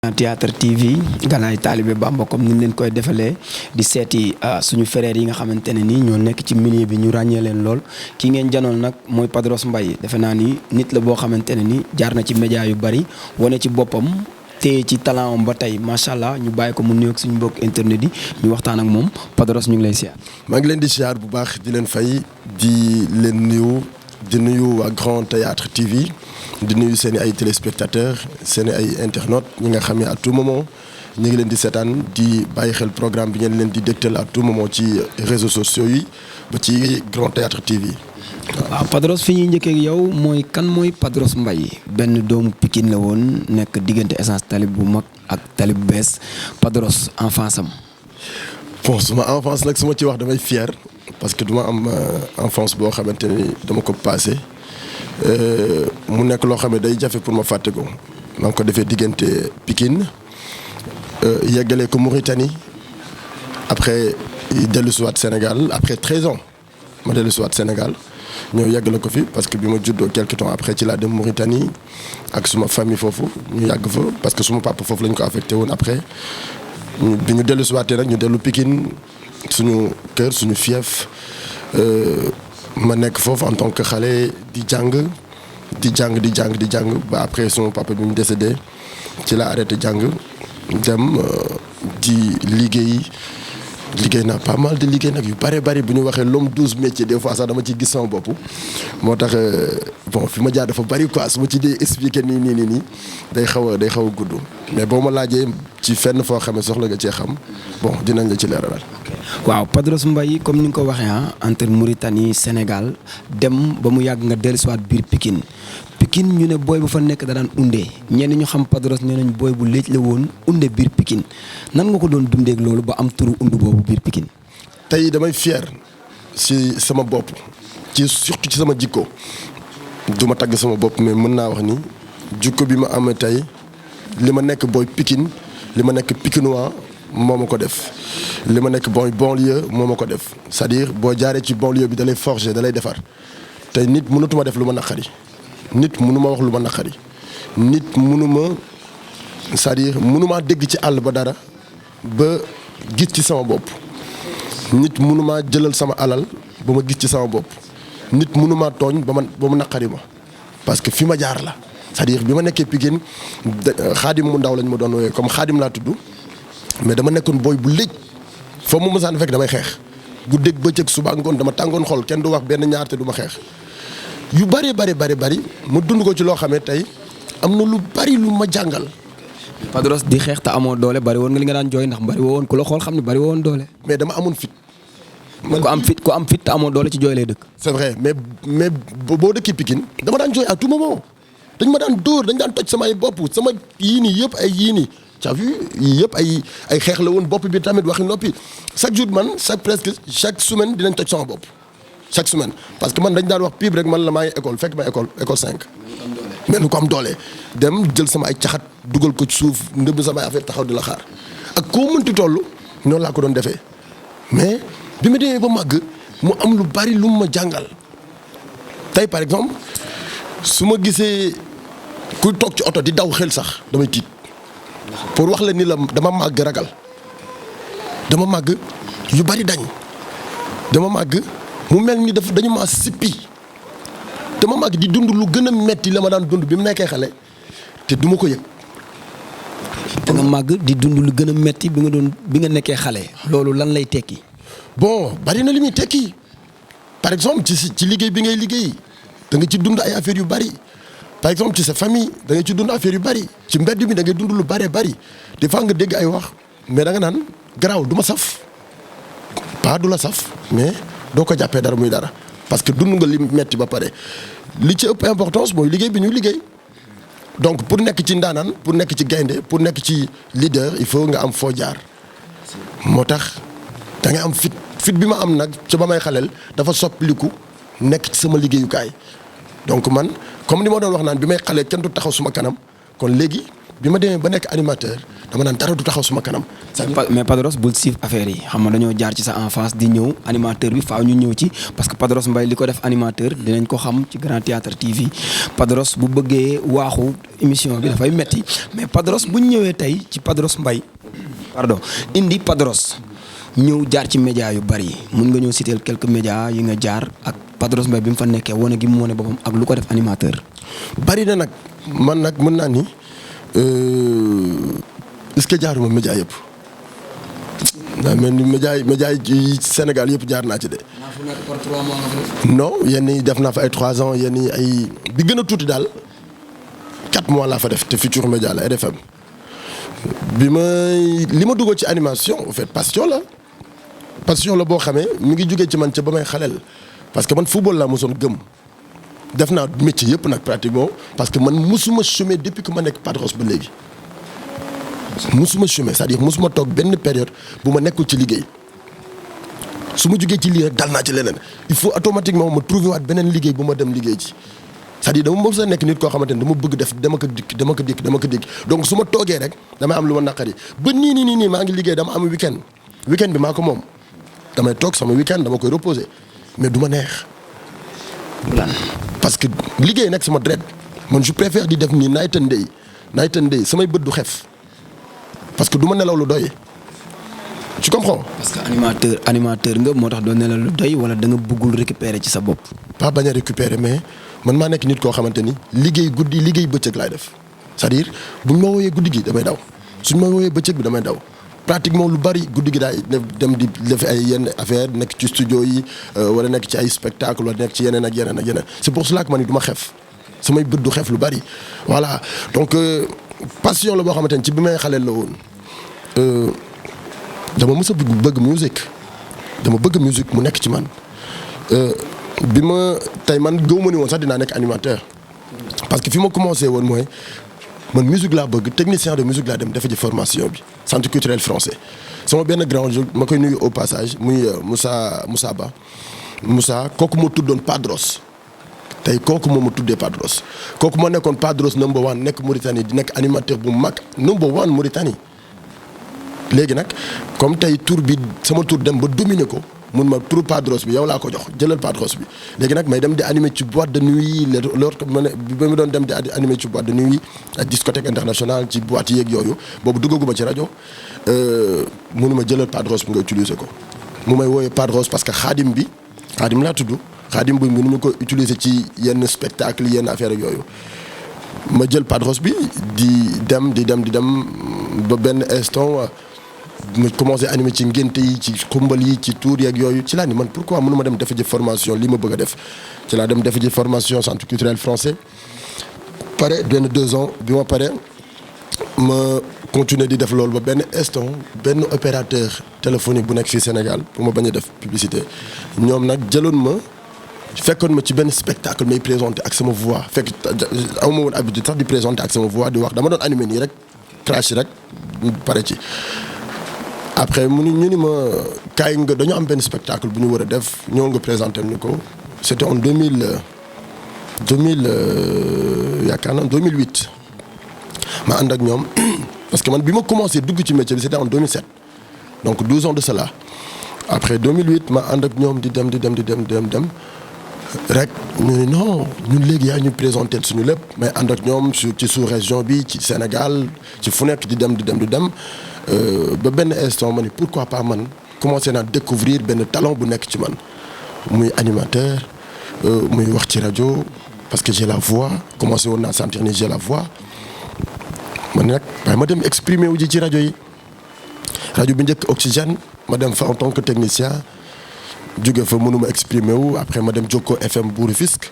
Théâtre TV ganaay taalibe Bamba comme ni leen koy defalee di seeti suñu frères yi nga xamante ne ni ñoo nekk ci milieu bi ñu ràññee leen lool ki ngeen janool nag mooy Padros Mbaye defe naa ni nit la boo xamante ne ni jaar na ci média yu bari wane ci boppam te ci talent am ba tey macha allah ñu bàyyi ko mu nuyoog suñu mbokk internet yi ñu waxtaan ak moom Padros ñu ngi lay siyaar. maa ngi leen di siyaar bu baax di leen fay di leen nuyu waa Grand Théâtre TV di nuyu seen i ay téléspectateurs seen i ay internautes ñi nga xam ne à tout moment ñu ngi leen di seetaan di bàyyi xel programme bi ngeen leen di dégtal à tout moment ci réseaux sociaux yi ba ci Grand Théâtre TV. waaw Padros fi ñuy njëkkee ak yow mooy kan mooy Padros Mbaye benn doomu Pikine la woon nekk diggante essence talib bu mag ak talib bu bees Padros enfance am. bon suma enfance nag su ma ci wax damay fier parce que duma am enfance boo xamante ni dama ko passé mu nekk loo xam ne day jafe pour ma fàtte ko maa ngi ko defee diggante Pikine yeggale ko Mauritanie après dellu siwaat Sénégal après 13 ans ma dellu siwaat Sénégal ñëw yeggale ko fi parce que bi ma juddoo quelque temps après ci laa dem Mauritanie ak suma famille foofu ñu yàgg fa parce que suma papa foofu lañ ko affecté woon après bi ñu dellu siwaatee nag ñu dellu Pikine suñu kër suñu fief ma nekk foofu en tant que xale di jàng ba après suma papa bi mu décédé ci la arrêté jàng dem di liggéey naa pas mal de liggéey nag yu bari bu ñu waxee l'homme 12 métiers des fois sax dama ci gis sama bopp moo tax bon fi ma jaar dafa bari quoi su ma ci dee expliquer nii day xaw a gudd mais boo ma laajee ci fenn foo xamee soxla nga cee xam bon dinañ la ci leeralal. waaw Padros Mbaye comme ni nga ko waxee entre Mauritanie Sénégal dem ba mu yàgg nga dellusiwaat biir Pikine ñu ne booy bu fa nekk da daan unde ñenn ñu xam Padros nee nañ booy bu léej la woon unde biir Pikine nan nga ko doon dundeek loolu ba am turu undu boobu biir Pikine. tey damay fier ci sama bopp surtout ci sama jikko du ma tagg sama bopp mais mën naa wax ni jikko bi ma amee tey li ma nekk booy Pikine li ma nekk Pikinois moo ma ko def li ma nekk booy banlieue moo ma ko def c'est-à-dire boo jaaree ci banlieue bi da lay forger da lay defar tey nit mënatuma def lu ma naqari nit mënuma wax lu ma naqari nit mënuma c'est-à-dire mënuma dégg ci àll ba dara ba gis ci sama bopp nit mënuma jëlal sama alal ba ma gis ci sama bopp nit mënuma tooñ ba mu naqari ma parce que fi ma jaar la c'est-à-dire bi ma nekkee Pikine xaadim mu ndaw lañ ma doon wooyee comme xaadim laa tudd mais dama nekkoon booy bu léej foo mu mësaan fekk damay xeex guddeeg bëccëg suba ngoon dama tàngoon xol kenn du wax benn ñaar te du ma xeex yu bari mu dund ko ci loo xamee tey am na lu bari lu ma jàngal. Padros di xeex te amoo doole bari woon nga li nga daan jooy ndax bari woon ku la xool xam ne bari woon doole. mais dama amoon fit. ku am fit te amoo doole ci jooy lay dëkk. c'est vrai mais boo dëkkee Pikine dama daan jooy à tout moment dañ ma daan dóor dañ daan toj samay bopp sama yii nii yëpp ay yii nii t'as vu yii yëpp ay xeex la woon bopp bi tamit waxi noppi chaque jour man chaque semaine dinañ toj sama bopp chaque semaine parce que man dañ daan wax piib rek man la maa ngi école fekk ma école 5 mais nu ko am doole dem jël sama ay caxat dugal ko ci suuf ndëbb samay affaire taxaw di la xaar ak koo mënti toll noonu laa ko doon defee mais bi ma demee ba màgg mu am lu bari lu ma jàngal tey par exemple su ma gisee kuy toog ci oto di daw xel sax damay tiit pour wax la ni la dama màgg ragal dama màgg yu bari dañ dama màgg mu mel ni dañu ma sippi dama màgg di dund lu gën a metti la ma daan dund bi mu nekkee xale te du ma ko yëg. da nga màgg di dund lu gën a metti bi nga nekkee xale. loolu lan lay tekki. bon bari na li muy tekki par exemple ci liggéey bi ngay liggéey da nga ci dund ay affaires yu bari par exemple ci sa famille da nga ci dund affaire yu bari ci mbedd mi da ngay dund lu bari des fois nga dégg ay wax mais da nga naan garaaw du ma saf pas du la saf mais doo ko jàppee dara muy dara parce que dund nga li metti ba pare li ci ëpp importance mooy liggéey bi ñuy liggéey donc pour nekk ci ndaanaan pour nekk ci gaynde pour nekk ci leader il faut nga am foo jaar moo tax da ngay am fit bi ma am nag ca ba may xaleel dafa soppiliku nekk ci sama liggéeyukaay donc man comme ni ma doon wax naan bi may xalee kenn du taxaw suma kanam kon léegi bi ma demee ba nekk animateur dama naan dara du taxaw suma kanam. mais Padros bul siif affaire yi xam nga dañoo jaar ci sa enfance di ñëw animateur bi faaw ñu ñëw ci parce que Padros Mbaye li ko def animateur dinañ ko xam ci Grand Théâtre TV Padros bu bëggee waaxu émission bi dafay metti mais Padros bu ñu ñëwee tey ci Padros Mbaye pardon indi Padros ñëw jaar ci média yu bari mun nga ñëw citer quelques médias yi nga jaar ak Padros Mbaye bi mu fa nekkee wane gi mu wane boppam ak lu ko def animateur. bari na nag man nag mën naa ni est-ce que jaaruma média yëpp. daa mel ni média yi Sénégal yëpp jaar naa ci de. non yenn yi def naa fa ay 3 ans yenn yi ay bi gën a tuuti daal 4 mois laa fa def te Futurs Médias la RFM li ma duggoo ci animation en fait passion la boo xamee mi ngi jugee ci man ca ba may xaleel parce que man football laa mosoon gëm def naa métier yëpp nag pratiquement parce que man musuma chômer depuis que ma nekk Padros ba léegi. musuma chômer c'est-à-dire musuma toog benn période bu ma nekkul ci liggéey su ma jugee ci lii rek dal naa ci leneen il faut automatiquement ma trouver waat beneen liggéey bu ma dem liggéey ci c'est-à-dire dama mos a nekk nit koo xamante ne dama bëgg def dama ko dikk donc su ma toogee rek damay am lu ma naqari ba nii maa ngi liggéey dama am week-end bi maa ko moom damay toog sama week-end dama koy reposer mais du ma neex parce que liggéey nag sama dret man je préfère di def nii night and day samay bët du xef parce que du ma nelaw lu doy tu comprends. parce que animateur nga moo tax doo nelaw lu doy wala da nga bëggul récupérer ci sa bopp. pas bañ a récupérer mais man maa nekk nit koo xamante ni liggéey guddi liggéey bëccëg laay def c'est-à-dire buñ ma wooyee guddi gi damay daw suñ ma wooyee bëccëg bi damay daw pratiquement lu bari guddi gi daay dem di def ay yenn affaire nekk ci studio yi wala nekk ci ay spectacle wala nekk ci yeneen ak yeneen c'est pour cela que man ni du ma xef samay bët du xef lu bari voilà donc passion la boo xamante ni ci bi may xaleel la woon dama mës a bëgg musique mu nekk ci man bi ma tey man gëw ma ni woon sax dinaa nekk animateur parce que fi ma commencé woon mooy man musique laa bëgg technicien de musique laa dem dafa ji formation bi centre culturel français sama benn grand ma koy nuyu au passage muy Moussa Ba kooku moo tuddoon Padros tey kooku moo ma tuddee Padros kooku moo nekkoon Padros number 1 nekk Mauritanie di nekk animateur bu mag number 1 Mauritanie léegi nag comme tey tour bi sama tour dem ba dominer ko mun ma turu Padros bi yow laa ko jox jëlal Padros bi léegi nag may dem di animer ci boîte de nuit loolu ba mu doon dem di animer ci boîte de nuit ak discothèque internationale ci boîte yeeg yooyu boobu duggaguma ci rajo munuma jëlal Padros bi nga utiliser ko mu may wooyee Padros parce que xaadim laa tudd xaadim bi mënu ma ko utiliser ci yenn spectacle yenn affaire ak yooyu ma jël Padros bi di dem ba benn instant ma commencé animer ci ngénte yi ci xumbal yi ci tour yeeg yooyu ci laa ni man pourquoi mënu ma dem defe ji formation li ma bëgg a def ci laa dem defe ji formation centre culturel français pare benn 2 ans bi ma pare ma continuer di def loolu ba benn instant benn opérateur téléphonique bu nekk fii Sénégal pour ma bañ a def publicité ñoom nag jëloon ma fekkoon ma ci benn spectacle may présenté ak sama voix fekk aw ma woon habitude sax di présenté ak sama voix di wax dama doon animé nii rek crash rek pare ci après ñu ni ma kaay nga dañu am benn spectacle bu ñu war a def ñëw nga présenté ni ko c'était en 2008 ma ànd ak ñoom parce que man bi ma commencé dugg ci métier bi c'était en 2007 donc 12 ans de cela après 2008 ma ànd ak ñoom di dem rek ñu ne non ñun léegi yaa ñu présenté suñu lépp mais ànd ak ñoom ci sous région bi ci Sénégal ci fu nekk di dem ba benn instant ma ni pourquoi pas man commencé naa découvrir benn talent bu nekk ci man muy animateur muy wax ci rajo parce que j'ai la voix commencé woon naa sentir ni j'ai la voix man nag waaye ma dem exprimer wu ji ci rajo yi rajo bi njëkk Oxygène ma dem fa en tant que technicien jóge fa mënuma exprimer wu après ma dem Jokko FM bu Rufisque.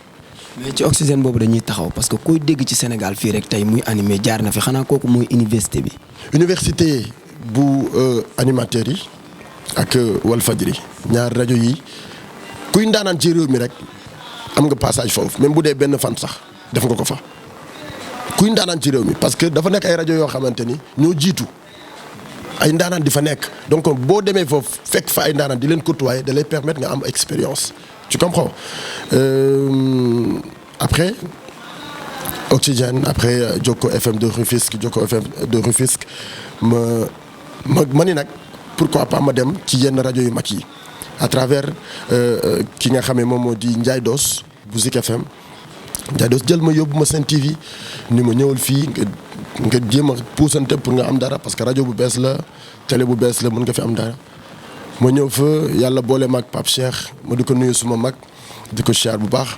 mais ci Oxygène boobu dañuy taxaw parce que koy dégg ci Sénégal fii rek tey muy animé jaar na fi xanaa kooku mooy université bi. université bu animateurs yi ak Walfadjri ñaar rajo yi kuy ndaanaan ci réew mi rek am nga passage foofu même bu dee benn fan sax def nga ko fa kuy ndaanaan ci réew mi parce que dafa nekk ay rajo yoo xamante ni ñoo jiitu. ay ndaanaan di fa nekk donc boo demee foofu fekk fa ay ndaanaan di leen côtoyer da lay permettre nga am expérience tu comprends après Oxygène après Joko FM de Rufisque ma ni nag pourquoi pas ma dem ci yenn rajo yu mag yi à travers ki nga xamee moom moo di Ndiaye Dos bu Zik FM. Ndiaye Dos jël ma yóbbu ma Sen TV ni ma ñëwal fii nga jéem a puusante pour nga am dara parce que rajo bu bees la télé bu bees la mën nga fi am dara. ma ñëw fa yàlla boole ma ak Pape Cheikh ma di ko nuyu suma mag di ko siyaar bu baax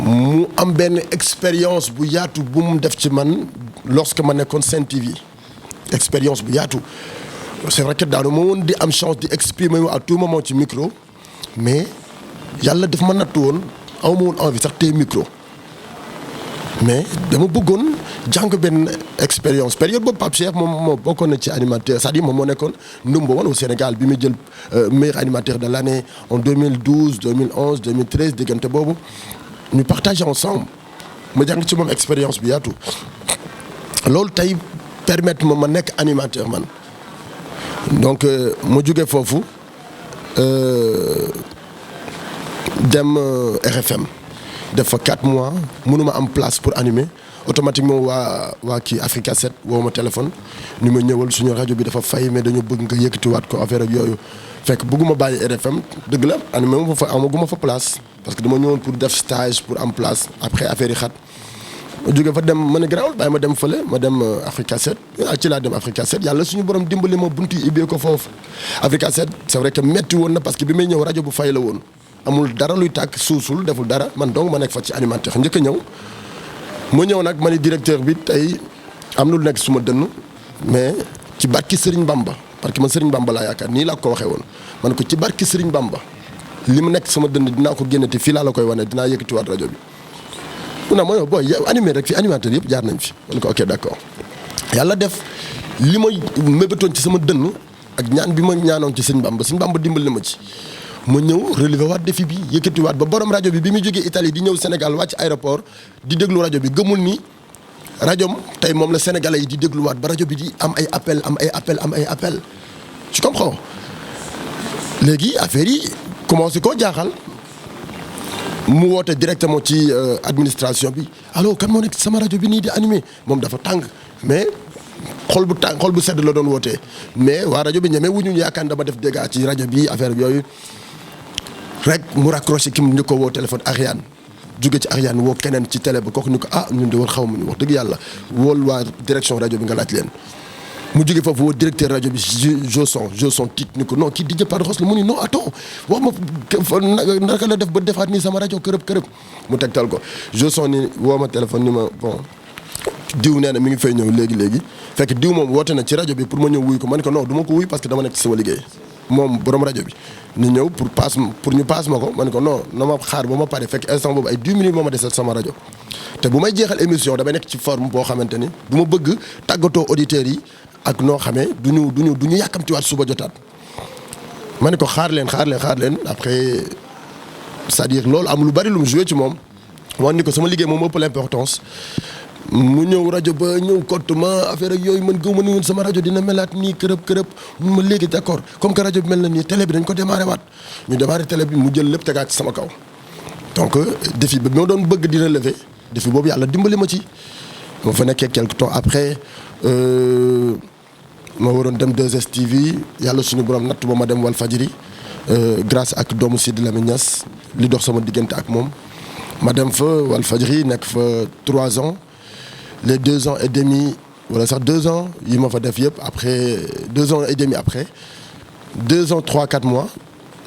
mu am benn expérience bu yaatu bu mu def ci man lorsque ma nekkoon Sen TV expérience bu yaatu. c'est vrai que daanu ma woon di am chance di exprimer wu à tout moment ci micro mais yàlla daf ma nattu woon aw ma woon envie sax tey micro mais dama bëggoon jàng benn expérience période boobu Pape Cheikh moom moo bokkoon na ci animateur c'est-à-dire moom moo nekkoon number one au Sénégal bi muy jël meilleur animateur de l'année en 2012 2011 2013 diggante boobu ñu partagé ensemble ma jàng ci moom expérience bi yaatu loolu tey permettre ma nekk animateur man. donc ma jóge foofu dem RFM def fa 4 mois mënuma am place pour animer automatiquement waa kii Africa 7 woo ma téléphone ni ma ñëwal suñu rajo bi dafa fay mais dañoo bëgg nga yëkkatiwaat ko affaire ak yooyu fekk bëgguma bàyyi RFM dëgg la animé ma fa amaguma fa place parce que dama ñëwoon pour def stage pour am place après affaire yi xat ma jóge fa dem ma ne garaawul bàyyi ma dem fële ma dem Africa 7 ci laa dem Africa 7 yàlla suñu borom dimbali ma buntu yi ibbee ko foofu Africa 7 c'est vrai que metti woon na parce que bi may ñëw rajo bu fay la woon amul dara luy tàkk suusul deful dara man donc ma nekk fa ci animateur njëkk a ñëw ma ñëw nag ma ni directeur bi tey am na lu nekk suma dënn mais ci barki Serigne Bamba parce que man Serigne Bamba laa yaakaar nii laa ko waxee woon man ko ci barki Serigne Bamba li mu nekk sama dënn dinaa ko génne te fii laa la koy wane dinaa yëkkatiwaat rajo bi. mu ne ma yow booy yow animé rek fi animateur yëpp jaar nañ fi man ko ok d'accord yàlla def li ma mébétoon ci sama dënn ak ñaan bi ma ñaanoon ci Serigne Bamba dimbali ma ci. ma ñëw relever waat défi bi yëkkatiwaat ba borom rajo bi muy jógee Italie di ñëw Sénégal wàcc aéroport di déglu rajo bi gëmul ni rajoom tey moom la sénégalais yi di dégluwaat ba rajo bi di am ay appel tu comprends léegi affaire yi commencé koo jaaxal mu woote directement ci administration bi allo kan moo nekk sama rajo bi nii di animé moom dafa tàng mais xol bu sedd la doon wootee mais waa rajo bi ñeme wuñu yaakaar dama def dégâts ci rajo bi affaire yooyu rek mu raccroché ki mu ñu ko woo téléphone Ariane jóge ci Ariane woo keneen ci télé ba kooku ñu ko ñun de war xaw ma ñu wax dëgg yàlla wool waa direction rajo bi nga laaj leen mu jóge foofu woo directeur rajo bi Joson tiit ni ko non kii DJ Padros la mu ni non attends wax ma naka la def ba defaat nii sama rajo kërëb mu tegtal ko Joson ni woo ma téléphone ni ma bon diw nee na mi ngi fay ñëw léegi fekk diw moom woote na ci rajo bi pour ma ñëw wuy ko ma ne ko non du ma ko wuy parce que dama nekk ci sama liggéey moom borom rajo bi ni ñëw pour ñu paas ma ko ma ne ko non na ma xaar ba ma pare fekk instant boobu ay 10 minutes moo ma desal sama rajo te bu may jeexal émission damay nekk ci forme boo xamante ni du ma bëgg tàggatoo auditeurs yi ak noo xamee du ñu yàkkamtiwaat suba jotaat ma ne ko xaar leen après c'est-à-dire loolu am lu bari lu mu joué ci moom wax ni ko sama liggéey moom ëpp l'importance mu ñëw rajo ba ñëw kott ma affaire ak yooyu man gëw ma ni woon sama rajo dina melaat nii kërëb mun ma léegi d'accord comme que rajo bi mel na nii télé bi dañ ko démarré waat ñu démarré télé bi mu jël lépp tegaat ci sama kaw donc défi bi moo doon bëgg di relever défi boobu yàlla dimbali ma ci moo fa nekkee quelque temps après ma waroon dem 2STV yàlla suñu borom natt ba ma dem Walfadjri grâce ak doomu Sidi Lamine Niass li dox sama diggante ak moom ma dem fa Walfadjri nekk fa 3 ans les 2 ans et demi wala sax 2 ans yi ma fa def yëpp après 2 ans et demi après 2 ans 3-4 mois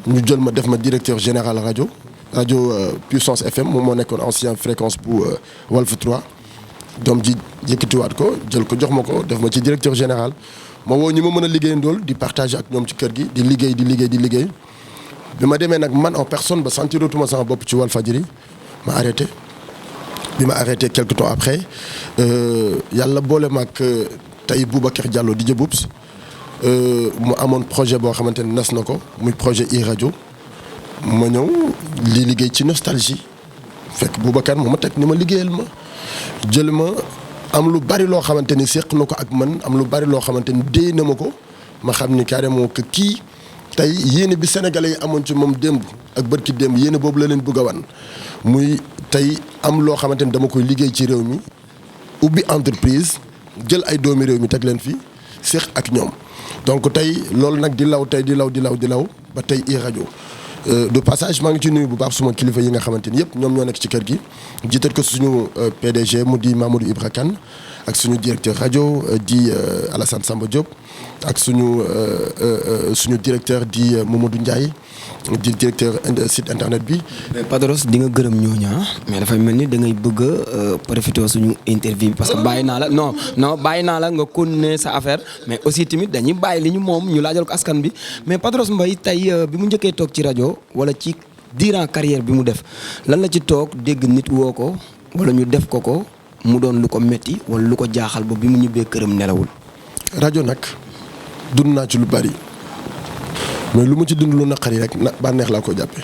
ñu jël ma def ma directeur général rajo Puissance FM moom moo nekkoon ancien fréquence bu Walf 3 doom ji yëkkatiwaat ko jël ko jox ma ko def ma ci directeur général ma woo ñi ma mën a liggéeyandool di partager ak ñoom ci kër gi di liggéey bi ma demee nag man en personne ba sentiratuma sama bopp ci Walfadjri ma arrêté bi ma arrêté quelque temps après yàlla boole ma ak tey Boubacar Diallo DJ Boubs mu amoon projet boo xamante ne nas na ko muy projet iRadio ma ñëw li liggéey ci nostalgie fekk Boubacar moo ma teg ni ma liggéeyal ma jël ma am lu bari loo xamante ni séq na ko ak man am lu bari loo xamante ni déy na ma ko ma xam ni carrément que kii tey yéene bi sénégalais yi amoon ci moom démb ak bërki démb yéene boobu la leen bëgg a wan muy tey am loo xamante ni dama koy liggéey ci réew mi ubbi entreprise jël ay doomi réew mi teg leen fi séq ak ñoom donc tey loolu nag di law ba tey iRadio de passage maa ngi ci nuyu bu baax suma kilifa yi nga xamante ni yëpp ñoom ñoo nekk ci kër gi jiital ko suñu PDG mu di Mamadou Ibra Kane ak suñu directeur rajo di Alassane Samba Diop ak suñu directeur di Mamadou Ndiaye di directeur site internet bi. mais Padros di nga gërëm ñooñu mais dafay mel ni da ngay bëgg a profité suñu interview bi parce que bàyyi naa la non bàyyi naa la nga continuer sa affaire mais aussi tamit dañuy bàyyi li ñu moom ñu laajal ko askan bi mais Padros Mbaye tey bi mu njëkkee toog ci rajo wala ci durant carrière bi mu def lan la ci toog dégg nit woo ko wala ñu def ko mu doon lu ko metti wala lu ko jaaxal ba bi mu ñibbee këram nelawul. rajo nag dund naa ci lu bari mais lu mu ci dund lu naqari rek bànneex laa ko jàppee.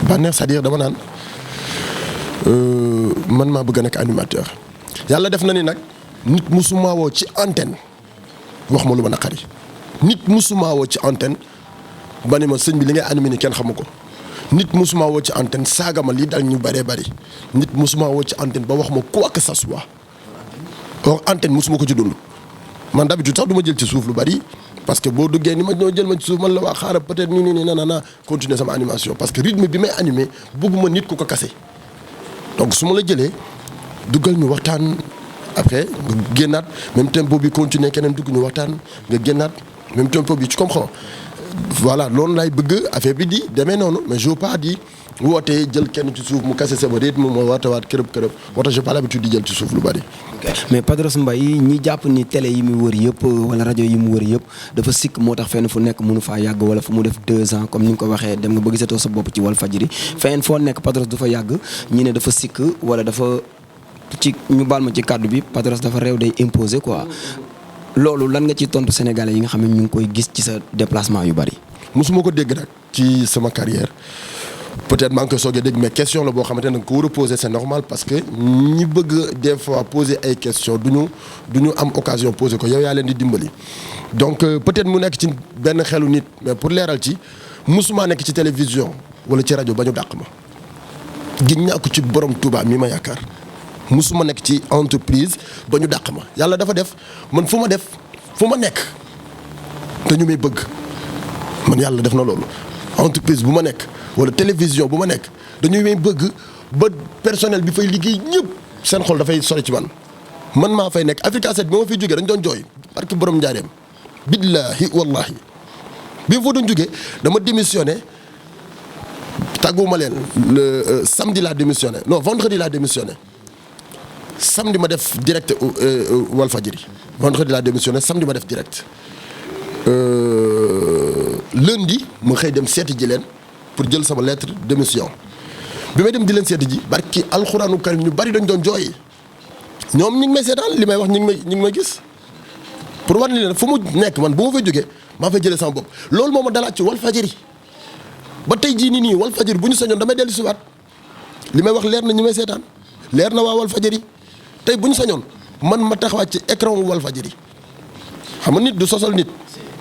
bànneex c'est-à-dire dama naan man maa bëgg a nekk animateur yàlla def na ni nag nit musuma woo ci antenne wax ma lu ma naqari nit musuma woo ci antenne ba ni ma sëñ bi li ngay animé ni kenn xamu ko nit musuma woo ci antenne saaga ma lii dal ñu bëree bëri nit musuma woo ci antenne ba wax ma quoi que ça soit or antenne musuma ko ci dund man d'habitude sax du ma jël ci suuf lu bari parce que boo duggee ni ma ñoo jël ma ci suuf man la waa xaaral peut-être nii na continuer sama animation parce que rythme bi may animé bëgguma nit ku ko kase donc su ma la jëlee duggal ñu waxtaan après nga génnaat même tempo bi continuer keneen dugg ñu waxtaan nga génnaat même tempo bi tu comprends voilà loolu laay bëgg affaire bi di demee noonu mais je veux pas di wootee jël kenn ci suuf mu kase sama rythme moo wootewaat kërëb moo tax j'ai pas l'habitude di jël ci suuf lu bari. mais Padros Mbaye ñi jàpp ni télé yi mu wër yëpp wala rajo yi mu wër yëpp dafa sikk moo tax fenn fu nekk mënu faa yàgg wala fu mu def 2 ans comme ni nga ko waxee dem nga ba gisatoo sa bopp ci Walfadjri fenn foo nekk Padros du fa yàgg ñi ne dafa sikk wala dafa ci ñu baal ma ci kàddu bi Padros dafa réew day imposer quoi loolu lan nga ci tontu sénégalais yi nga xam ne ñu ngi koy gis ci sa déplacement yu bari. musuma ko dégg nag ci sama carrière peut-être maa ngi koy soogee dégg mais question la boo xamante ne ko war a poser c'est normal parce que ñi bëgg des fois poser ay questions du ñu am occasion poser ko yow yaa leen di dimbali. donc peut-être mu nekk ci benn xelu nit mais pour leeral ci musuma nekk ci télévision wala ci rajo ba ñu dàq ma. giñ naa ko ci borom Touba mi ma yaakaar musuma nekk ci entreprise ba ñu dàq ma yàlla dafa def man fu ma nekk te ñu may bëgg. man yàlla def na loolu entreprise bu ma nekk wala télévision bu ma nekk dañuy may bëgg ba personnel bi fay liggéey ñëpp seen xol dafay sori ci man maa fay nekk Africa 7 bi ma fiy jógee dañ doon jooy parce que borom njaareem billahi wallahi bi ma fa doon jógee dama démissionné tàgguma leen le samedi laa démissionné non vendredi laa démissionné samedi ma def direct Walfadjri vendredi laa démissionné samedi ma def direct lundi ma xëy dem seeti ji leen pour jël sama lettre de démission bi may dem di leen seeti ji barki alxuraanu karim ñu bari dañ doon jooy ñoom ñi ngi may seetaan li may wax ñi ngi may gis pour war leen fu mu nekk man bu ma fay jógee maa fay jëlee sama bopp loolu moo ma dalaat ci Walfadjri ba tey jii nii Walfadjri bu ñu sañoon damay dellu si waat li may wax leer na ñi may seetaan leer na waa Walfadjri tey bu ñu sañoon man ma taxawaat ci écran Walfadjri xam nga nit du sosal nit.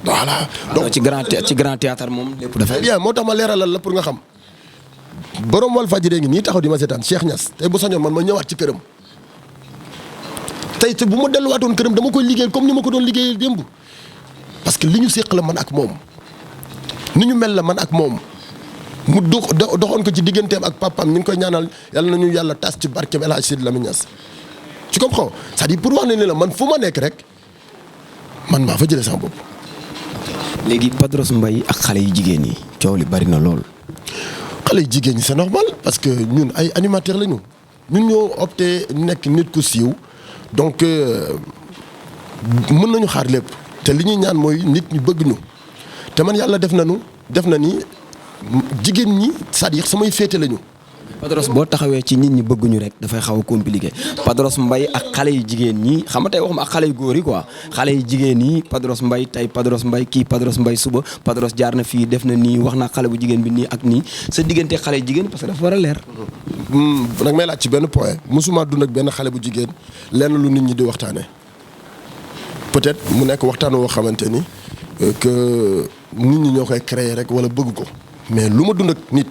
voilà donc ci grand théâtre moom lépp dafay bien moo tax ma leeralal la pour nga xam borom Walfadjri ngi nii taxaw di ma seetaan Cheikh Niass tey bu sañoon man ma ñëwaat ci këram tey te bu ma delluwaatoon këram dama koy liggéeyal comme ni ma ko doon liggéeyal démb parce que li ñu séq la man ak moom ni ñu mel la man ak moom mu doxoon ko ci digganteem ak papaam ñu ngi koy ñaanal yàlla nañu yàlla tas ci barkeem El Hadj Sidi Lamine Niass tu comprends c'est-à-dire pour wax ne la man fu ma nekk rek man maa fa jëlee sama bopp. léegi Padros Mbaye ak xale yu jigéen ñi coow li bari na lool. xale yu jigéen ñi c'est normal parce que ñun ay animateurs lañu ñun ñoo opté nekk nit ku siiw donc mën nañu xaar lépp te li ñuy ñaan mooy nit ñu bëgg ñu te man yàlla def na ni jigéen ñi c'est-à-dire samay féete lañu. Padros boo taxawee ci nit ñi bëgguñu rek dafay xaw a compliqué Padros Mbaye ak xale yu jigéen ñi xam nga tey waxuma ak xale yu góor yi quoi xale yu jigéen ñi Padros Mbaye tey Padros Mbaye kii Padros Mbaye suba Padros jaar na fii def na nii wax naa xale bu jigéen bi nii ak nii sa diggante xale yu jigéen parce que dafa war a leer. nag may laaj ci benn point mosuma dund ak benn xale bu jigéen lenn lu nit ñi di waxtaanee peut-être mu nekk waxtaan woo xamante ni que nit ñi ñoo koy créer rek wala bëgg ko mais lu ma dund ak nit.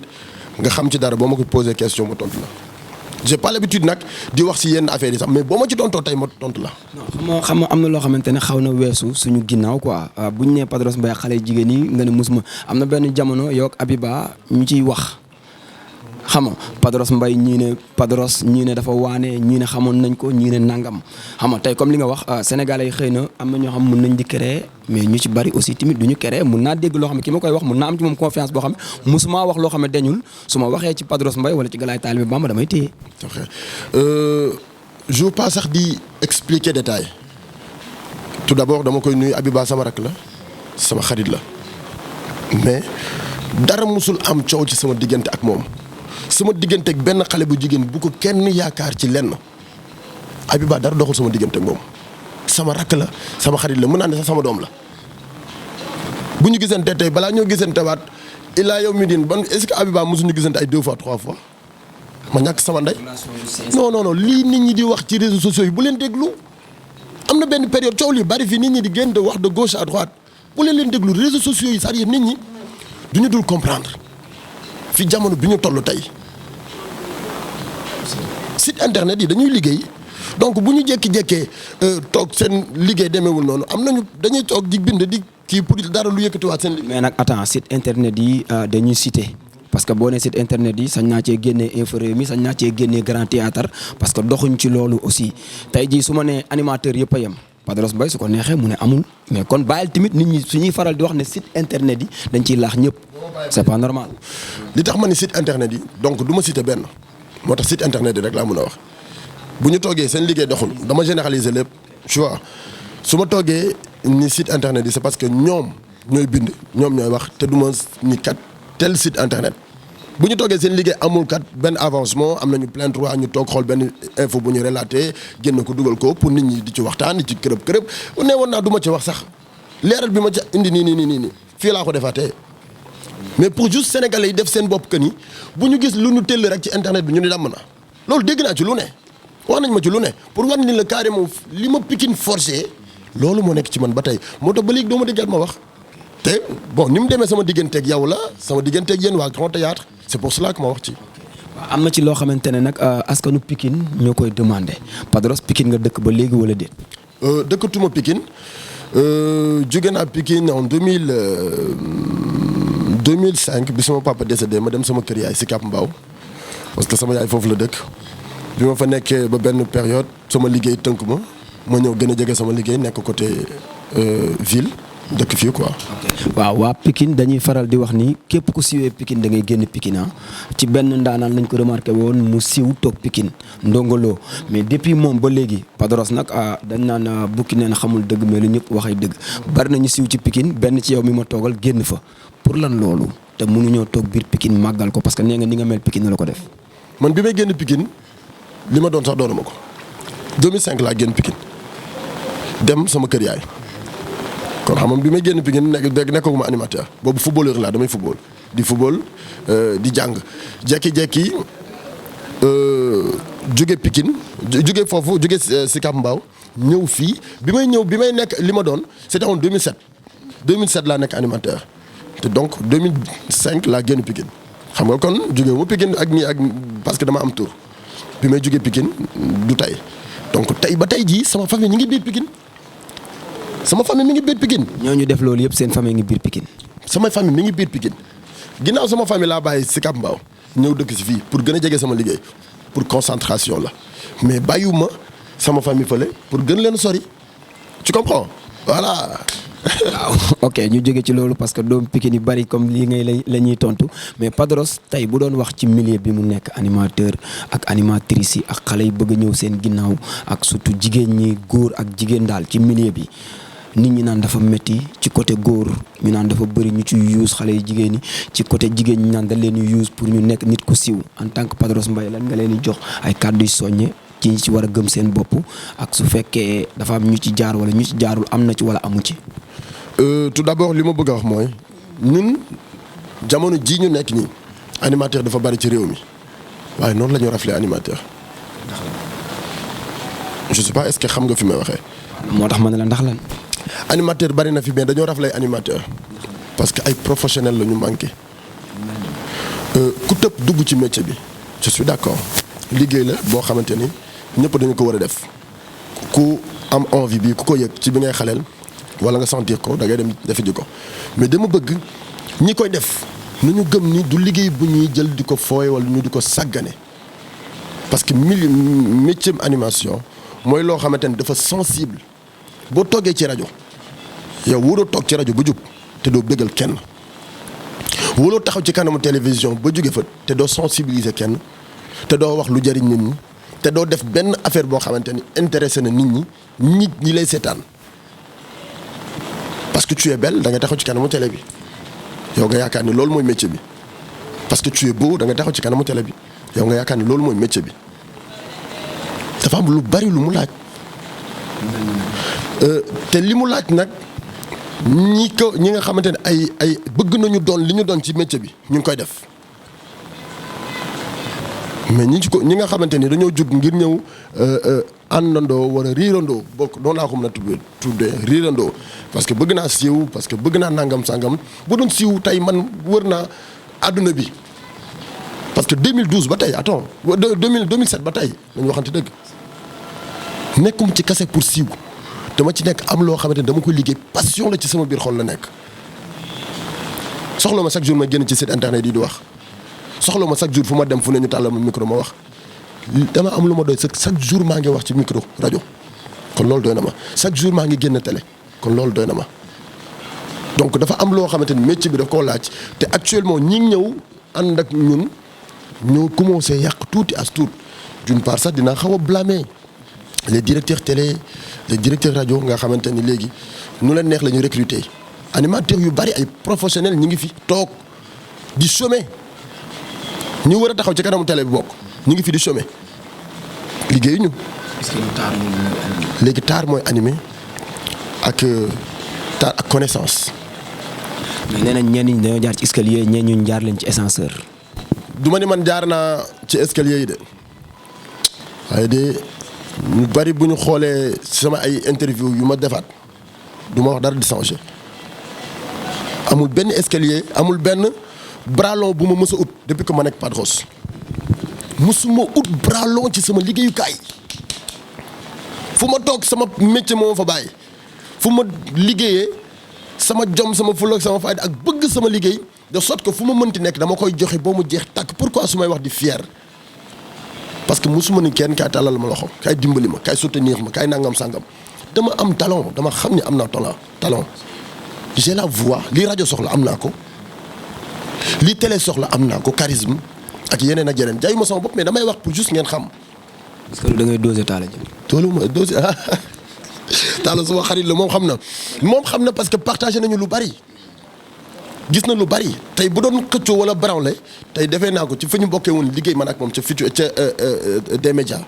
nga xam ci dara boo ma ko posé question ma tontu la j'ai pas l'habitude nag di wax si yenn affaires yi sax mais boo ma ci tontoo tey ma tontu la. non xam nga am na loo xamante ne xaw na weesu suñu ginnaaw quoi bu ñu nee Padros Mbaye xale jigéen yi nga ne musuma am na benn jamono yow ak Abiba ñu ciy wax xam nga Padros Mbaye ñii ne Padros ñii ne dafa waane ñii ne xamoon nañ ko ñii ne nangam xam nga tey comme li nga wax sénégalais yi xëy na am na ñoo xam mun nañ di créer mais ñu ci bari aussi tamit du ñu créer mun naa dégg loo xam ne ki ma koy wax mun naa am ci moom confiance boo xam ne musuma wax loo xam ne dañul su ma waxee ci Padros Mbaye wala ci Galaye Talibé Bamba damay téye. ok je veux pas sax di expliquer détail tout d'abord dama koy nuyu Abiba sama rak la sama xarit la mais dara musul am coow ci sama diggante ak moom. sama diggante ak benn xale bu jigéen bu ko kenn yaakaar ci lenn Abiba dara doxul sama diggante ak moom sama rakk la sama xarit la mën naa ne sax sama doom la bu ñu gisante tey balaa ñoo gisante waat ilaa yow mi din ban est-ce que Abiba mosuñu gisante ay 2 fois 3 fois ma ñàkk sama ndey non lii nit ñi di wax ci réseaux sociaux yi bu leen déglu am na benn période coow li bari fii nit ñi di génn de wax de gauche à droite bu leen déglu réseaux sociaux yi c'est-à-dire nit ñi du ñu dul comprendre fi jamono bi ñu toll tey site internet yi dañuy liggéey donc bu ñu jékki-jékkee toog seen liggéey demeewul noonu am nañu dañuy toog di bind di kii pour dara lu yëkkatiwaat seen liggéey. mais nag attends site internet yi dañuy cité parce que boo nee site internet yi sañ naa cee génnee Infos Rewmi sañ naa cee génnee Grand Théâtre parce que doxuñ ci loolu aussi tey jii su ma nee animateur yëpp a yem Padros Mbaye su ko neexee mu ne amul mais kon bàyyil tamit nit ñi suñuy faral di wax ne site internet yi dañ ciy laax ñëpp c'est pas normal. li tax ma ni site internet yi donc du ma cité benn moo tax site internet yi rek laa mën a wax bu ñu toogee seen liggéey doxul dama généraliser lépp tu vois su ma toogee ni site internet yi c'est parce que ñoom ñooy bind ñoom ñooy wax te du ma ni kat tel site internet bu ñu toogee seen liggéey amul kat benn avancement am nañu plein droit ñu toog xool benn info bu ñu relaté génn ko dugal ko pour nit ñi di ci waxtaan di ci kërëb ne woon naa du ma ci wax sax leeral bi ma ci indi nii fii laa ko defaatee mais pour juste sénégalais yi def seen bopp que ni bu ñu gis lu ñu tëll rek ci internet bi ñu ni dàmm na loolu dégg naa ci lu ne wax nañ ma ci lu ne pour wan ni la carrément li ma Pikine forcé loolu moo nekk ci man ba tey moo tax ba léegi doo ma déggaat ma wax te bon ni mu demee sama digganteeg yow la sama digganteeg yéen waa Grand Théâtre c'est pour cela que ma wax ci. waaw am na ci loo xamante ne nag askanu Pikine ñoo koy demandé Padros Pikine nga dëkk ba léegi wala déet. dëkkatuma Pikine jóge naa Pikine en 2005 bi sama papa décédé ma dem sama kër yaay Sicap Mbao parce que sama yaay foofu la dëkk bi ma fa nekkee ba benn période sama liggéey tënk ma ñëw gën a jege sama liggéey nekk côté ville dëkk fii quoi. waaw waa Pikine dañuy faral di wax ni képp ku siwee Pikine da ngay génn Pikine ci benn ndaanaan lañ ko remarqué woon mu siw toog Pikine Ndongo Lo mais depuis moom ba léegi Padros nag dañ naan bukki neen xamul dëgg mais lu ñëpp waxay dëgg bari nañu siw ci Pikine benn ci yow mi ma toogal génn fa pour lan loolu te mënuñoo toog biir Pikine màggal ko parce que nee nga ni nga mel Pikine la ko def. man bi may génn Pikine li ma doon sax doonuma ko 2005 laa génn Pikine dem sama kër yaay. kon xam nga bi may génn Pikine nekkaguma animateur boobu footballeur laa damay football di jàng jekki-jekki jóge Pikine jóge foofu jóge Sicap Mbao ñëw fii bi may nekk li ma doon c'était en 2007 laa nekk animateur te donc 2005 laa génn Pikine xam nga kon jóge wu Pikine ak parce que dama am tour bi may jóge Pikine du tey donc tey ba tey jii sama famille ñi ngi biir Pikine sama famille mi ngi biir Pikine. ñooñu def loolu yëpp seen famille ngi biir Pikine. sama famille mi ngi biir Pikine ginnaaw sama famille laa bàyyi Sicap Mbao ñëw dëkk si fii pour gën a jege sama liggéey pour concentration la mais bàyyiwuma sama famille fële pour gën leen sori tu comprends voilà. waaw ok ñu jóge ci loolu parce que doom Pikine yu bari comme lii ngay la ñuy tontu mais Padros tey bu doon wax ci milieu bi mu nekk animateur ak animatrice yi ak xale yi bëgg a ñëw seen ginnaaw ak surtout jigéen ñi góor ak jigéen daal ci milieu bi. nit ñi naan dafa metti ci côté góor ñu naan dafa bëri ñu ci use xale yu jigéen ñi ci côté jigéen ñi naan dañ leen di use pour ñu nekk nit ku siiw en tant que Padros Mbaye lan nga leen di jox ay kàddu yu soññe ci ñi ci war a gëm seen bopp ak su fekkee dafa am ñu ci jaar wala ñu ci jaarul am na ci wala amu ci. tout d'abord li ma bëgg a wax mooy ñun jamono ji ñu nekk nii animateur dafa bari ci réew mi waaye noonu la ñu raflee animateur je sais pas est-ce que xam nga fi may waxee. moo tax ma ne la ndax lan. animateur bari na fi mais dañoo raflay animateur parce que ay professionnels la ñu manqué ku tëb dugg ci métier bi je suis d'accord liggéey la boo xamante ni ñëpp dañu ko war a def ku am envie bi ku ko yëg ci bi ngay xaleel wala nga sentir ko da ngay dem defi ji ko mais dama bëgg ñi koy def nu ñu gëm ni du liggéey bu ñuy jël di ko fooye wala ñu di ko sàggane parce que métier animation mooy loo xamante ni dafa sensible boo toggee ci rajo yow wóoroo toog ci rajo ba jub te doo bégal kenn wóoroo taxaw ci kanamu télévision ba jóge fa te doo sensibiliser kenn te doo wax lu jariñ nit ñi te doo def benn affaire boo xamante ni intéressé na nit ñi lay seetaan parce que tu es belle da nga taxaw ci kanamu télé bi yow nga yaakaar ni loolu mooy métier bi parce que tu es beau da nga taxaw ci kanamu télé bi yow nga yaakaar ni loolu mooy métier bi dafa am lu bari lu mu laaj te li mu laaj nag ñi nga xamante ne ay bëgg nañu doon li ñu doon ci métier bi ñu ngi koy def mais ñi nga xamante ni dañoo jug ngir ñëw àndandoo wala riirandoo bokk noonu laa ko mën a tuddee riirandoo parce que bëgg naa siiw parce que bëgg naa nangam sangam bu doon siiw tey man wër naa àdduna bi parce que 2012 ba tey 2007 ba tey nañu waxante dëgg nekkum ci kase pour siiw dama ci nekk am loo xamante ni dama koy liggéey passion la ci sama biir xol la nekk soxla ma chaque jour ma génn ci site internet yi di wax soxla ma chaque jour fu ma dem fu ne ñu tàllal ma micro ma wax dama am lu ma doy chaque jour maa ngi wax ci micro rajo kon loolu doy na ma chaque jour maa ngi génn télé kon loolu doy na ma donc dafa am loo xamante ni métier bi daf koo laaj te actuellement ñi ngi ñëw ànd ak ñun ñoo commencé yàq tuuti as tuut d'une part sax dinaa xaw a blâmer les directeurs télé les directeurs rajo nga xamante ni léegi nu leen neex la ñu recruter animateurs yu bari ay professionnels ñi ngi fi toog di chômer ñu war a taxaw ci kanamu télé bi bokk ñu ngi fi di chômer liggéeyuñu. est-ce que taar léegi taar mooy animé ak taar ak connaissance. mais nee nañ ñenn ñi dañoo jaar ci escalier ñenn ñu jaar leen ci ascenseur. du ma ni man jaar naa ci escalier yi de waaye de ñu bari bu ñu xoolee sama ay interview yu ma defaat du ma wax dara di changer amul benn escalier amul benn bras long bu ma mës a ut depuis que ma nekk Padros mësuma ut bras long ci sama liggéeyukaay fu ma toog sama métier moo fa bàyyi fu ma liggéeyee sama jom sama fulla ak sama fayda ak bëgg sama liggéey de sorte que fu ma mënti nekk dama koy joxe boo mu jeex tàkk pourquoi su may wax di fier parce que musuma ni kenn kaay tàllal ma loxo kaay dimbali ma kaay soutenir ma kaay nangam sangam dama am talent dama xam ne am naa talent j'ai la voix lii rajo soxla am naa ko lii télé soxla am naa ko charisme ak yeneen ak yeneen jaay ma sama bopp mais damay wax pour juste ngeen xam. est-ce que da ngay doser Talla Diagne. toolu ma doser Talla suma xarit la moom xam na parce que partagé nañu lu bari. gis na lu bari tey bu doon xëccoo wala branlé tey defee naa ko ci fi ñu bokkee woon liggéey man ak moom ca futur ca des médias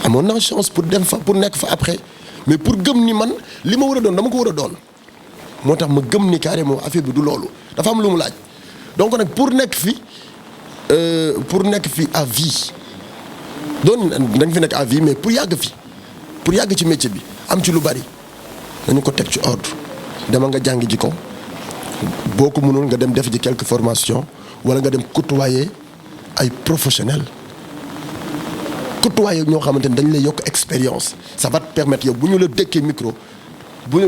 amoon naa chance pour dem fa pour nekk fa après mais pour gëm ni man li ma war a doon dama ko war a doon moo tax ma gëm ni carrément affaire bi du loolu dafa am lu mu laaj donc nag pour nekk fi à vie doon dañ fi nekk à vie mais pour yàgg ci métier bi am ci lu bari dañu ko teg ci ordre dama nga jàngi ji ko. boo ko mënoon nga dem def ji quelques formations wala nga dem côtoyer ay professionnels côtoyer ñoo xamante ni dañ lay yokk expérience ça va te permettre yow bu ñu la dëkkee micro bu ñu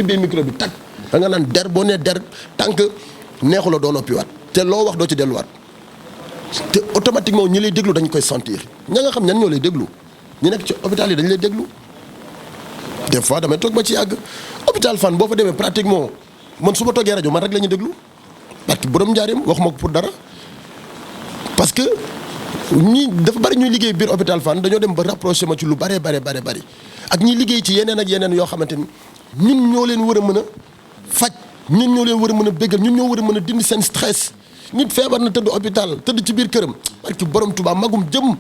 ubbee micro bi tag da nga naan der boo nee der tant que neexu la doo noppiwaat te loo wax doo ci delluwaat te automatiquement ñi lay déglu dañ koy sentir ña nga xam ñan ñoo lay déglu ñi nekk ci hôpital yi dañ lay déglu des fois damay toog ba ci yàgg hôpital Fann boo fa demee pratiquement man su ma toogee rajo man rek la ñuy déglu parce que borom njaareem waxuma ko pour dara parce que ñi dafa bari ñuy liggéey biir hôpital Fann dañoo dem ba rapproché ma ci lu bari ak ñi liggéey ci yeneen ak yeneen yoo xamante ni ñun ñoo leen war a mën a faj ñun ñoo leen war a mën a béggal ñun ñoo war a mën a dindi seen stress nit feebar na tëdd hôpital tëdd ci biir këram parce que borom Tuubaa magum jëm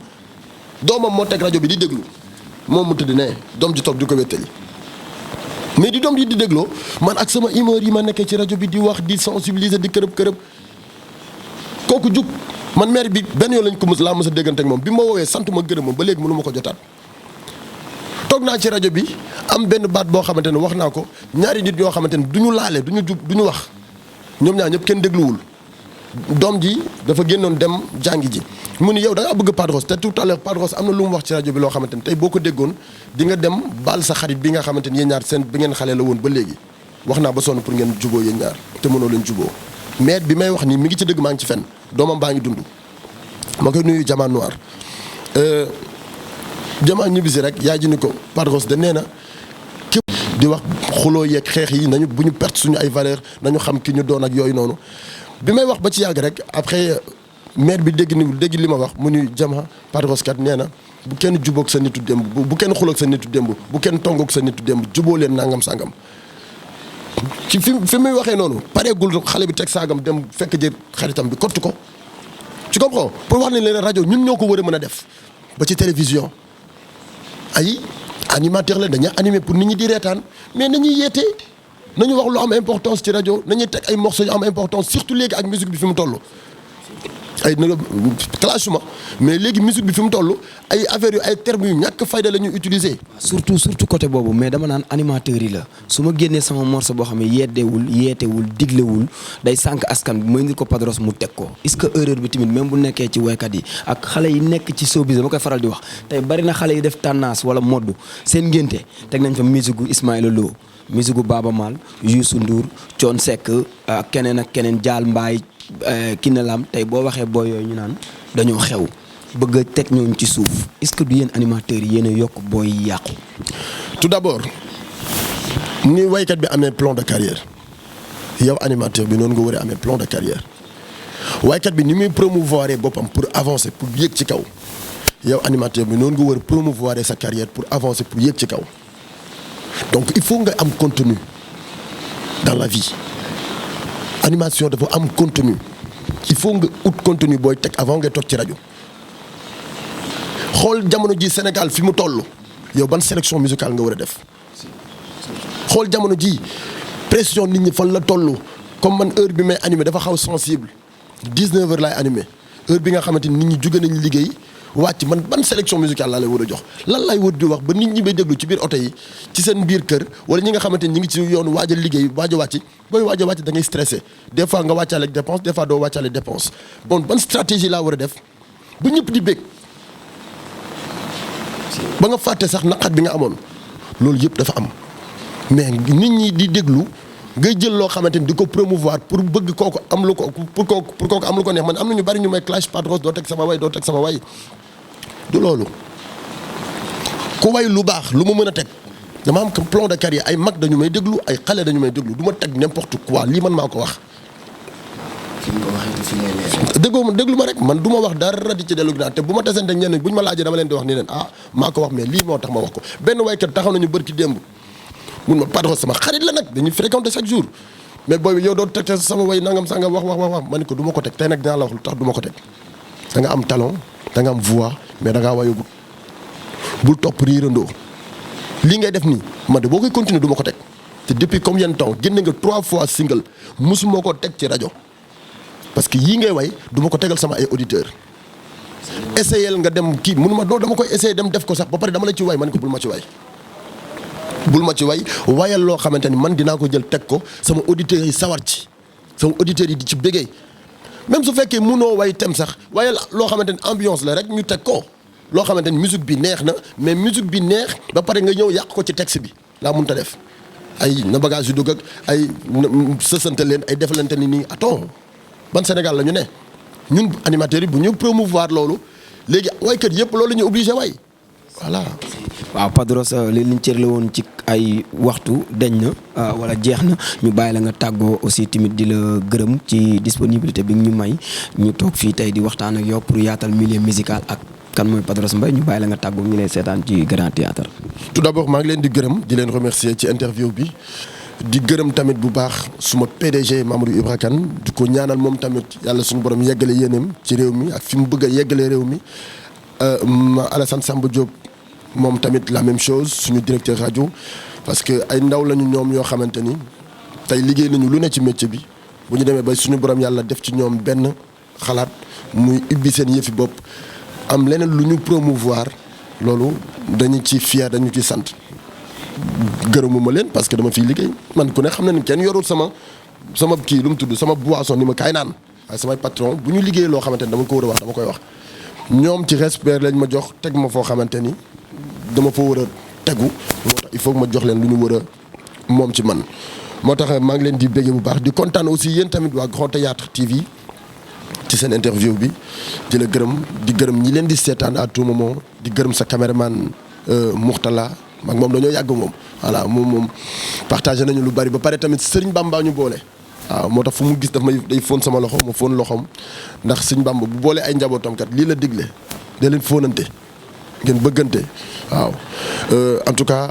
doomam moo teg rajo bi di déglu moom mu tëdd ne doom ji toog di ko wéttali mais di doom yi di dégloo man ak sama humeur yi ma nekkee ci rajo bi di wax di sensibiliser di kërëb kooku jug man maire bi benn yoon lañ ko laa mës a déggante ak moom bi ma woowee sant ma gërëm ma ba léegi mënu ma ko jotaat toog naa ci rajo bi am benn baat boo xamante ne wax naa ko ñaari nit ñoo xamante ne du ñu laale du ñu wax ñoom ñaar ñëpp kenn dégluwul doom ji dafa génnoon dem jàngi ji mu ni yow da ngaa bëgg Padros te tout à l'heure Padros am na lu mu wax ci rajo bi loo xamante ni tey boo ko déggoon di nga dem baal sa xarit bi nga xamante ni yéen ñaar seen bi ngeen xale la woon ba léegi wax naa ba sonn pour ngeen juboo yéen ñaar te mënoo leen juboo mais bi may wax nii mi ngi ci dëgg maa ngi ci fen doomam baa ngi dund ma koy nuyu Jama Noir Jama ñibbisi rek yaay ji ni ko Padros de nee na képp di wax xuloo yeeg xeex yi nañu bu ñu perte suñu ay valeur nañu xam ki ñu doon ak yooyu noonu bi may wax ba ci yàgg rek après maire bi dégg li ma wax mu ni Jama Padros kat nee na bu kenn jubóog sa nitu démb bu kenn xuloog sa nitu démb bu kenn tongoog sa nitu démb juboo leen nangam sangam ci fi muy waxee noonu pareegul xale bi teg saagam dem fekk jë xaritam bi kott ko tu comprends pour wax ne leen rajo ñun ñoo ko war a mën a def ba ci télévision ay animateur la dañuy animé pour nit ñi di reetaan mais nañuy yeete nañu wax lu am importance ci rajo nañuy teg ay morceaux yu am importance surtout léegi ak musique bi fi mu toll. ay na clashuma mais léegi musique bi fi mu toll ay affaires yu ay termes yu ñàkk fayda la ñuy utiliser. surtout côté boobu mais dama naan animateurs yi la su ma génnee sama morceau boo xam ne yeetewul diglewul day sànq askan bi ma indi ko Padros mu teg ko est-ce que erreur bi tamit même bu nekkee ci waykat yi ak xale yi nekk ci showbiz dama koy faral di wax tey bari na xale yi def tendance wala mode seen ngénte teg nañ fa musique gu Ismaïla Lo musique gu Baaba Maal Youssou Ndour Thione Seck ak keneen Jaal Mbaay Kiné Lam tey boo waxee booy yooyu ñu naan dañoo xew bëgg a teg ñooñu ci suuf est-ce que du yéen animateurs yi yéen a yokk booy yi yàqu. tout d'abord ni waykat bi amee plan de carrière yow animateur bi noonu nga war a amee plan de carrière waykat bi ni muy promouvoir boppam pour avancer pour yéeg ci kaw yow animateur bi noonu nga war a promouvoir sa carrière pour avancer pour yéeg ci kaw donc il faut nga am contenu dans la vie. animation dafa am contenu il faut nga ut contenu booy teg avant ngay toog ci rajo xool jamono ji Sénégal fi mu toll yow ban sélection musicale nga war a def xool jamono ji pression nit ñi fan la toll comme man heure bi may animé dafa xaw sensible 19 heures laay animé heure bi nga xamante ni nit ñi jóge nañu liggéey wàcc man ban sélection musicale laa lay war a jox lan lay wër di wax ba nit ñi may déglu ci biir oto yi ci seen biir kër wala ñi nga xamante ni ñi ngi ci yoon waaj a liggéey waaj a wàcc booy waaj a wàcc da ngay stressé des fois nga wàccaale ak dépense des fois doo wàccaale dépense bon ban stratégie laa war a def ba ñëpp di bég ba nga fàtte sax naqat bi nga amoon loolu yëpp dafa am mais nit ñi di déglu ngay jël loo xamante ni di ko promouvoir pour bëgg kooku am lu ko pour kooku am lu ko neex man am na ñu bari ñu may clash Padros doo teg sama way du loolu ku way lu baax lu ma mën a teg dama am plan de carrière ay mag dañu may déglu ay xale dañu may déglu du ma teg n'importe quoi lii man maa ko wax. déglu ma rek man du ma wax dara di ci dellu ginnaaw te bu ma tasante ñenn bu ñu ma laajee dama leen di wax ni leen maa ko wax mais lii moo tax ma wax ko benn waykat taxaw nañu bërki démb mun ma Padros sama xarit la nag dañuy fréquenter chaque jour mais booy yow doo teg sama way nangam sangam wax ma ni ko du ma ko teg tey nag dinaa la wax lu tax du ma ko teg da nga am talent da nga am voix mais da ngaa wayagut bul topp riirandoo lii ngay def nii man de boo koy continuer du ma ko teg te depuis combien de temps génne nga 3 fois single musuma ko teg ci rajo parce que yii ngay way du ma ko tegal sama ay auditeurs essayel nga dem kii mënuma doo dama koy essayer dem def ko sax ba pare dama la ci way man ko bul ma ci way wayal loo xamante ni man dinaa ko jël teg ko sama auditeurs yi sawar ci sama auditeurs yi di ci bégee même su fekkee mënoo way tem sax wayal loo xamante ni ambiance la rek ñu teg ko loo xamante ni musique bi neex na mais musique bi neex ba pare nga ñëw yàq ko ci texte bi laa mënta def ay na bagage yu dugg ak ay sësante leen ay defalante ni nii attends ban Sénégal la ñu ne ñun animateurs yi bu ñu promouvoir loolu léegi waykat yëpp loolu la ñu obligé way voilà. waaw Padros li liñ cër la woon ci ay waxtu deñ na wala jeex na ñu bàyyi la nga tàggoo aussi tamit di la gërëm ci disponibilité bi ñu may ñu toog fii tey di waxtaan ak yow pour yaatal milieu musical ak kan mooy Padros Mbaye ñu bàyyi la nga tàggoo ñu lay seetaan ci Grand Théâtre. tout d'abord maa ngi leen di gërëm di leen remercier ci interview bi di gërëm tamit bu baax suma PDG Mamadou Ibra Kane di ko ñaanal moom tamit yàlla suñu borom yeggale yéenam ci réew mi ak fi mu bëgg a yeggale réew mi Alassane Samba Diop. moom tamit la même chose suñu directeur rajo parce que ay ndaw lañu ñoom yoo xamante ni tey liggéey nañu lu ne ci métier bi bu ñu demee ba suñu borom yàlla def ci ñoom benn xalaat muy ubbi seen yëfi bopp am leneen lu ñu promouvoir loolu dañu ci fier dañu ci sant gërëmuma leen parce que dama fiy liggéey man ku ne xam na ni kenn yorul sama kii lu mu tudd sama boisson ni ma kaay naan waaye samay patron bu ñu liggéey loo xamante ni dama ko war a wax dama koy wax ñoom ci respect lañ ma jox teg ma foo xamante ni dama fa war a tegu moo tax il faut que ma jox leen lu ñu war a moom ci man moo tax maa ngi leen di béggee bu baax di kontaan aussi yéen tamit waa Grand Théâtre TV ci seen interview bi di la gërëm di gërëm ñi leen di seetaan à tout moment di gërëm sa caméraman Mourtala mag moom dañoo yàgg moom voilà moom partagé nañu lu bari ba pare tamit Sëriñ Bamba ñu boole waaw moo tax fu mu gis daf may day fóon sama loxo ma fóon loxoom ndax Sëriñ Bamba bu boole ay njabootam kat lii la digle da leen fóonante ngeen bëggante waaw en tout cas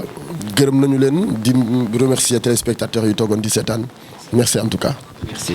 gërëm nañu leen di remercier téléspectateurs yi toogoon di seetaan merci en tout cas. merci.